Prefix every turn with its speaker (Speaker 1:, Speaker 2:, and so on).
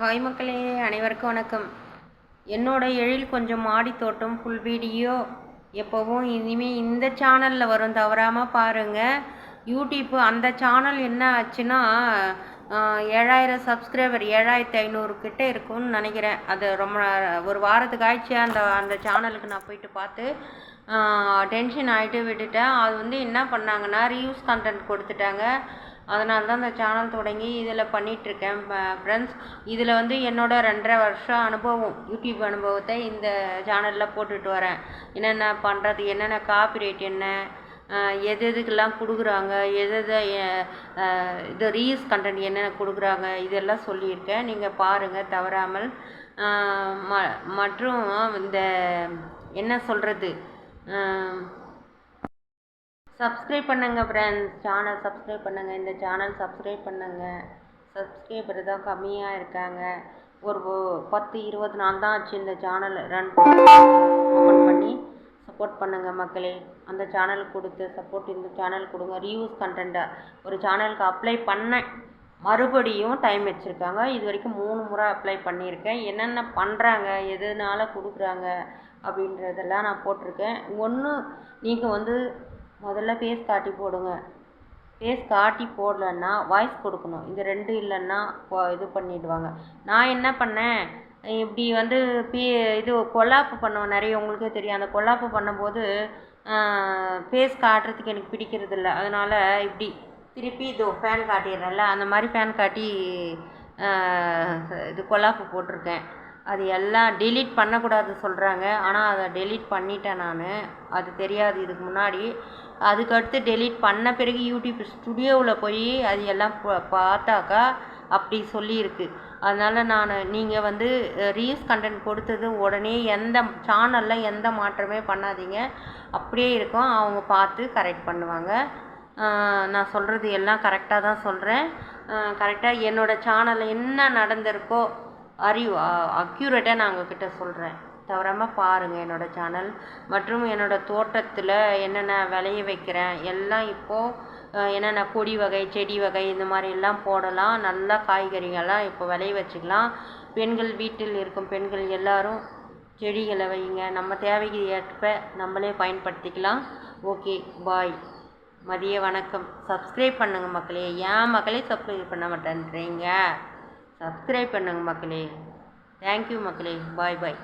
Speaker 1: Hi மக்களே, அனைவருக்கும் வணக்கம். என்னோட எழில் கொஞ்சம் மாடி தோட்டம் ஃபுல் வீடியோ எப்போவும் இனிமேல் இந்த சேனலில் வரும், தவறாமல் பாருங்கள். யூடியூப் அந்த சேனல் என்ன ஆச்சுன்னா 7000 சப்ஸ்கிரைபர் 7500 கிட்டே இருக்கும்னு நினைக்கிறேன். அது ரொம்ப ஒரு வாரத்துக்கு ஆயிடுச்சு. அந்த சேனலுக்கு நான் போயிட்டு பார்த்து டென்ஷன் ஆகிட்டு விட்டுட்டேன். அது என்ன பண்ணாங்கன்னா ரீயூஸ் கண்டென்ட் கொடுத்துட்டாங்க. அதனால தான் இந்த சேனல் தொடங்கி இதில் பண்ணிகிட்ருக்கேன் ஃப்ரெண்ட்ஸ். இதில் என்னோட 2.5 வருஷம் அனுபவம், யூடியூப் அனுபவத்தை இந்த சேனலில் போட்டுட்டு வரேன். என்னென்ன பண்ணுறது, என்னென்ன காப்பிரைட், என்ன எதுக்கெல்லாம் கொடுக்குறாங்க, இது ரீல்ஸ் கண்டென்ட் என்னென்ன கொடுக்குறாங்க, இதெல்லாம் சொல்லியிருக்கேன். நீங்கள் பாருங்கள் தவறாமல். மற்றும் இந்த என்ன சொல்கிறது, சப்ஸ்கிரைப் பண்ணுங்கள் ஃப்ரெண்ட்ஸ். சேனல் சப்ஸ்கிரைப் பண்ணுங்கள். இந்த சேனல் சப்ஸ்கிரைப் பண்ணுங்கள். சப்ஸ்கிரைபர் தான் கம்மியாக இருக்காங்க. ஒரு 10-20 நாள் தான் ஆச்சு இந்த சேனல் ரன் ஓப்பன் பண்ணி. சப்போர்ட் பண்ணுங்கள் மக்களே. அந்த சேனலுக்கு கொடுத்து சப்போர்ட் இந்த சேனல் கொடுங்க. ரிவ்யூஸ் கண்டென்ட்டை ஒரு சேனலுக்கு அப்ளை பண்ணேன், மறுபடியும் டைம் வச்சுருக்காங்க. இது வரைக்கும் 3 முறை அப்ளை பண்ணியிருக்கேன். என்னென்ன பண்ணுறாங்க, எதனால கொடுக்குறாங்க அப்படின்றதெல்லாம் நான் போட்டிருக்கேன். ஒன்று, நீங்கள் முதல்ல ஃபேஸ் காட்டி போடுங்க. ஃபேஸ் காட்டி போடலன்னா வாய்ஸ் கொடுக்கணும். இது 2 இல்லைன்னா இது பண்ணிவிடுவாங்க. நான் என்ன பண்ணேன், இப்படி இது கொலாப்பு பண்ணுவேன் நிறைய, உங்களுக்கே தெரியும். அந்த கொலாப்பு பண்ணும்போது ஃபேஸ் காட்டுறதுக்கு எனக்கு பிடிக்கிறது இல்லை. அதனால் இப்படி திருப்பி இது ஃபேன் காட்டிடுறேன்ல, அந்த மாதிரி ஃபேன் காட்டி இது கொலாப்பு போட்டிருக்கேன். அது எல்லாம் டெலீட் பண்ணக்கூடாது சொல்கிறாங்க. ஆனால் அதை டெலீட் பண்ணிட்டேன் நான். அது தெரியாது இதுக்கு முன்னாடி. அதுக்கடுத்து டெலீட் பண்ண பிறகு யூடியூப் ஸ்டுடியோவில் போய் அது எல்லாம் பார்த்தாக்கா அப்படி சொல்லியிருக்கு. அதனால் நீங்கள் ரீல்ஸ் கண்டென்ட் கொடுத்தது உடனே எந்த சேனலில் எந்த மாற்றமே பண்ணாதீங்க, அப்படியே இருக்கும். அவங்க பார்த்து கரெக்ட் பண்ணுவாங்க. நான் சொல்கிறது எல்லாம் கரெக்டாக தான் சொல்கிறேன். கரெக்டாக என்னோடய சேனலில் என்ன நடந்திருக்கோ அக்யூரேட்டாக நான் உங்ககிட்ட சொல்கிறேன். தவறாமல் பாருங்கள் என்னோடய சேனல். மற்றும் என்னோடய தோட்டத்தில் என்னென்ன விளைய வைக்கிறேன் எல்லாம் இப்போது என்னென்ன கொடி வகை, செடி வகை இந்த மாதிரி எல்லாம் போடலாம். நல்லா காய்கறிகள்லாம் இப்போ விளைய வச்சுக்கலாம். பெண்கள், வீட்டில் இருக்கும் பெண்கள் எல்லாரும் செடிகளை வைங்க. நம்ம தேவைக்கு ஏற்ப நம்மளே பயன்படுத்திக்கலாம். ஓகே, பாய், மதிய வணக்கம். சப்ஸ்கிரைப் பண்ணுங்கள் மக்களே. ஏன் மக்களே சப்ஸ்கிரைப் பண்ண மாட்டேன்றீங்க? சப்ஸ்கிரைப் பண்ணுங்கள் மக்களே. தேங்க்யூ மக்களே. பாய் பாய்.